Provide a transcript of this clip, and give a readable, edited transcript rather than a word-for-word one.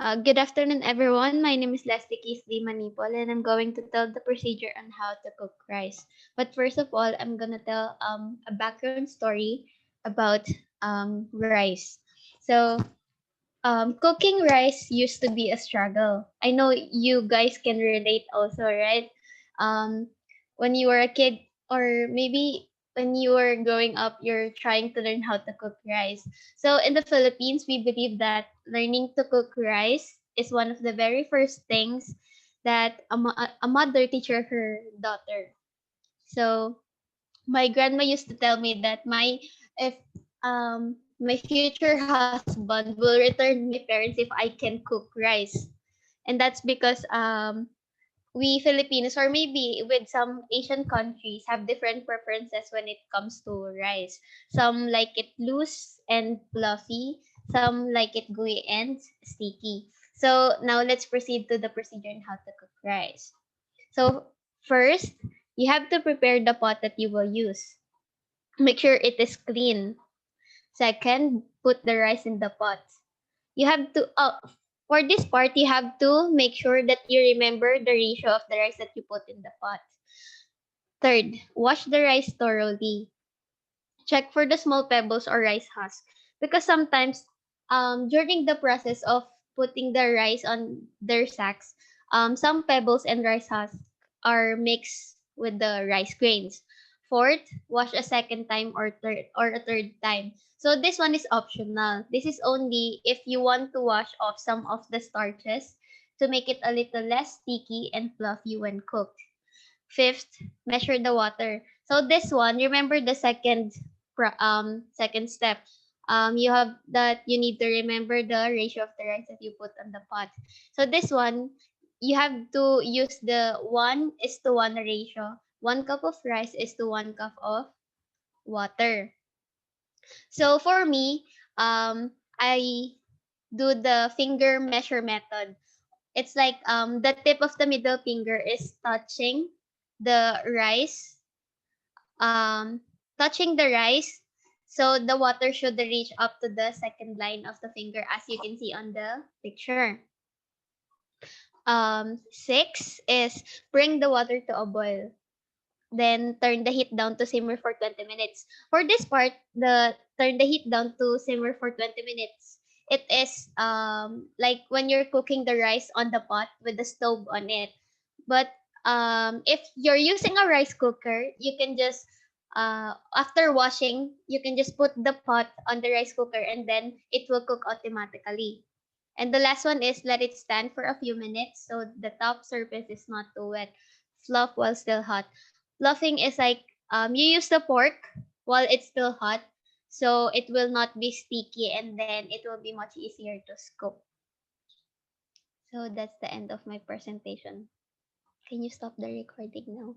Good afternoon, everyone. My name is Leslie Keys D. Manipol, and I'm going to tell the procedure on how to cook rice. But first of all, I'm gonna tell a background story about rice. So, cooking rice used to be a struggle. I know you guys can relate also, right? Um, when you were a kid, or maybe when you were growing up, you're trying to learn how to cook rice. So in the Philippines, we believe that learning to cook rice is one of the very first things that a mother teaches her daughter. So my grandma used to tell me that if my future husband will return me my parents if I can cook rice. And that's because we Filipinos, or maybe with some Asian countries, have different preferences when it comes to rice. Some like it loose and fluffy, some like it gooey and sticky. So now let's proceed to the procedure on how to cook rice. So first, you have to prepare the pot that you will use. Make sure it is clean. Second, put the rice in the pot. You have to for this part you have to make sure that you remember the ratio of the rice that you put in the pot. Third, wash the rice thoroughly. Check for the small pebbles or rice husk, because sometimes during the process of putting the rice on their sacks, some pebbles and rice husks are mixed with the rice grains. Fourth, wash a second time or a third time. So this one is optional. This is only if you want to wash off some of the starches to make it a little less sticky and fluffy when cooked. Fifth, measure the water. So this one, remember the second step. You have that you need to remember the ratio of the rice that you put on the pot. So this one, you have to use the 1:1 ratio. 1 cup of rice is to 1 cup of water. So for me, I do the finger measure method. It's like the tip of the middle finger is the rice um touching the rice, so the water should reach up to the second line of the finger, as you can see on the picture. Six is bring the water to a boil, then turn the heat down to simmer for 20 minutes. For this part, the turn the heat down to simmer for 20 minutes. It is like when you're cooking the rice on the pot with the stove on it. But if you're using a rice cooker, you can just after washing, you can just put the pot on the rice cooker and then it will cook automatically. And the last one is let it stand for a few minutes so the top surface is not too wet. Fluff while still hot. Fluffing is like you use the pork while it's still hot, so it will not be sticky and then it will be much easier to scoop. So that's the end of my presentation. Can you stop the recording now?